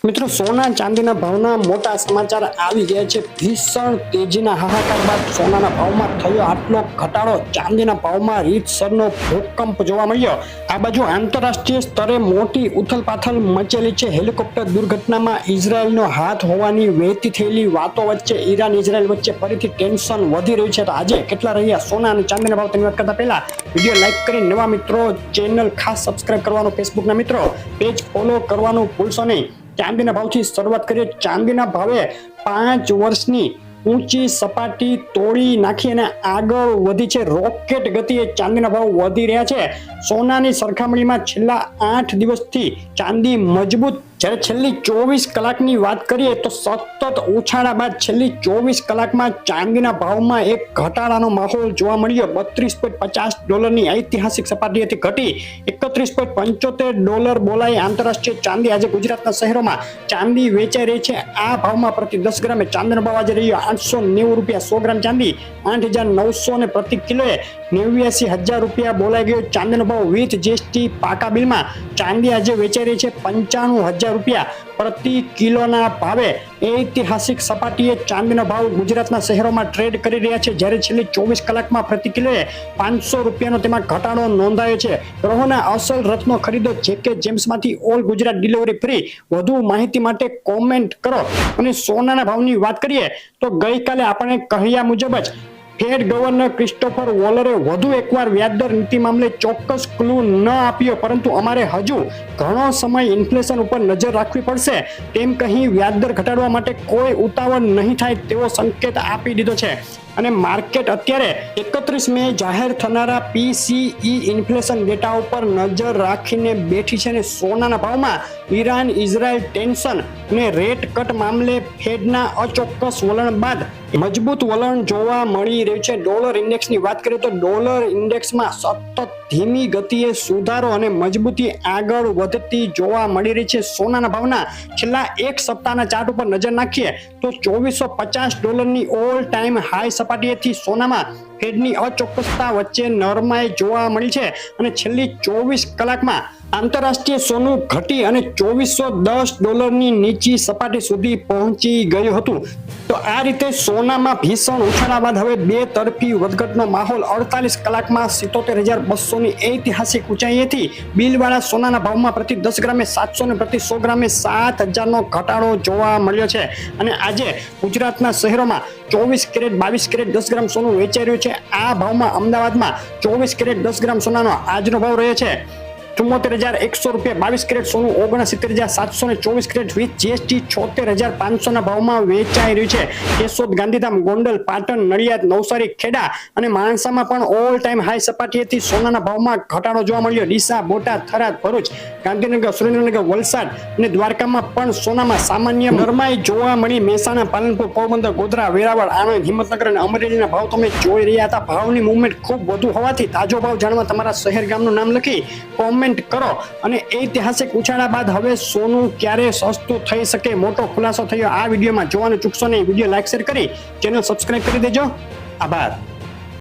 મિત્રો, સોના ચાંદીના ભાવના મોટા સમાચાર આવી ગયા છે। ભીષણ તેજીના હાહાકાર બાદ સોનાના ભાવમાં થયો આટલો ઘટાડો। ચાંદીના ભાવમાં રીતસરનો ભૂકંપ જોવા મળ્યો। આ બાજુ આંતરરાષ્ટ્રીય સ્તરે મોટી ઉથલપાથલ મચેલી છે। હેલિકોપ્ટર દુર્ઘટનામાં ઇઝરાયલનો હાથ હોવાની વહેતી થયેલી વાતો વચ્ચે ઈરાન ઇઝરાયલ વચ્ચે ફરીથી ટેન્શન વધી રહ્યું છે। તો આજે કેટલા રહ્યા સોના અને ચાંદીના ભાવ તેની વાત કરતા પહેલા વિડીયો લાઈક કરી નવા મિત્રો ચેનલ ખાસ સબસ્ક્રાઇબ કરવાનું, ફેસબુકના મિત્રો પેજ ફોલો કરવાનું ભૂલશો નહીં। ચાંદીના ભાવથી શરૂઆત કરીએ। ચાંદીના ભાવે 5 વર્ષની ઊંચી સપાટી તોડી નાખી અને આગળ વધી છે। રોકેટ ગતિએ ચાંદીના ભાવ વધી રહ્યા છે। સોનાની સરખામણીમાં છેલ્લા 8 દિવસથી ચાંદી મજબૂત, જ્યારે છેલ્લી 24 કલાકની વાત કરીએ તો સતત ઉછાળા બાદ છેલ્લી 24 કલાકમાં ચાંદીના ભાવમાં એક ઘટાડાનો માહોલ જોવા મળ્યો। $32.50ની ઐતિહાસિક સપાટીએથી ઘટી $31.75 બોલાઈ। આંતરરાષ્ટ્રીય ચાંદી આજે ગુજરાતના શહેરોમાં ચાંદી વેચાઈ રહી છે। આ ભાવમાં પ્રતિ 10 ગ્રામે ચાંદીનો ભાવ આજે રહ્યો ₹890। 100 ગ્રામ ચાંદી 8,900 અને પ્રતિ કિલોએ 89,000 બોલાઈ ગયો। ચાંદીનો ભાવ વિથ જીએસટી પાકા બિલમાં ચાંદી આજે વેચાઈ રહી છે ₹95,000 પ્રતિ કિલોના ભાવે। ઐતિહાસિક સપાટીએ ચાંદીનો ભાવ ગુજરાતના શહેરોમાં ટ્રેડ કરી રહ્યા છે, જ્યારે છેલ્લી 24 કલાકમાં પ્રતિ કિલોએ ₹500નો તેમાં ઘટાડો નોંધાયો છે। ગ્રહોના અસલ રત્નો ખરીદો જેકે જેમ્સમાંથી ઓલ ગુજરાત ડિલિવરી ફ્રી। વધુ માહિતી માટે કોમેન્ટ કરો। અને સોનાના ભાવની વાત કરીએ તો ગઈકાલે આપણે કહ્યા મુજબ જ ફેડ ગવર્નર ક્રિસ્ટોફર વોલરે વધુ એકવાર વ્યાજદર નીતિ મામલે ચોક્કસ ક્લુ ન આપ્યો, પરંતુ અમારે હજુ ઘણો સમય ઇન્ફ્લેશન ઉપર નજર રાખવી પડશે તેમ કહી વ્યાજદર ઘટાડવા માટે કોઈ ઉતાવળ નહીં થાય તેવો સંકેત આપી દીધો છે। અને માર્કેટ અત્યારે 31 મે જાહેર થનારા PCE ઇન્ફ્લેશન ડેટા ઉપર નજર રાખીને બેઠી છે। અને સોનાના ભાવમાં ઈરાન ઇઝરાયલ ટેન્શન અને રેટ કટ મામલે ફેડના અચોક્કસ વલણ બાદ મજબૂત વલણ જોવા મળી રહ્યું છે। ડોલર ઇન્ડેક્સની વાત કરીએ તો ડોલર ઇન્ડેક્સમાં સતત ધીમી ગતિએ સુધારો અને મજબૂતી આગળ વધતી જોવા મળી રહી છે। સોનાના ભાવના છેલ્લા એક સપ્તાહના ચાર્ટ ઉપર નજર નાખીએ તો $2450ની ઓલ ટાઈમ હાઈ સપાટીએથી સોનામાં ફેડની અચોક્કસતા વચ્ચે નરમાઈ જોવા મળી છે। અને છેલ્લી 24 કલાકમાં આંતરરાષ્ટ્રીય સોનું ઘટી અને $2410ની નીચી સપાટી સુધી પહોંચી ગયું હતું। તો આ રીતે સોનામાં ભીષણ ઉછાળા બાદ હવે બે તરફી વધઘટનો માહોલ। 48 કલાકમાં 77,200ની ઐતિહાસિક ઊંચાઈએથી બિલવાળા સોનાના ભાવમાં પ્રતિ 10 ગ્રામે 700 અને પ્રતિ 100 ગ્રામે 7,000નો ઘટાડો જોવા મળ્યો છે। અને આજે ગુજરાતના શહેરોમાં 24 કેરેટ 22 કેરેટ 10 ગ્રામ સોનું વેચાઈ રહ્યું છે। આ ભાવમાં અમદાવાદમાં 24 કેરેટ 10 ગ્રામ સોનાનો આજનો ભાવ રહ્યો છે ₹74,100। 22 કેરેટ સોનું 69,700 અને 24 કેરેટ વિથ જીએસટી 76,500ના ભાવમાં વેચાઈ રહ્યું છે। કેશોદ, ગાંધીધામ, ગોંડલ, પાટણ, નડિયાદ, નવસારી, ખેડા અને માણસામાં પણ ઓલ ટાઈમ હાઈ સપાટીએથી સોનાના ભાવમાં ઘટાડો જોવા મળ્યો। ડીસા, બોટાદ, થરાદ, ભરૂચ, ગાંધીનગર, સુરેન્દ્રનગર, વલસાડ અને દ્વારકામાં પણ સોનામાં સામાન્ય નરમાઈ જોવા મળી। મહેસાણા, પાલનપુર, પોરબંદર, ગોધરા, વેરાવળ, આણંદ, હિંમતનગર અને અમરેલીના ભાવ તમે જોઈ રહ્યા હતા। ભાવની મૂવમેન્ટ ખૂબ વધુ હોવાથી તાજો ભાવ જાણવા તમારા શહેર ગામનું નામ લખી કોમેન્ટ કરો। અને ઐતિહાસિક ઉછાળા બાદ હવે સોનું ક્યારે સસ્તું થઈ શકે મોટો ખુલાસો થયો। આ વિડીયોમાં જોવાનું ચૂકશો નહીં। વિડીયો લાઈક શેર કરી ચેનલ સબસ્ક્રાઇબ કરી દેજો। આભાર।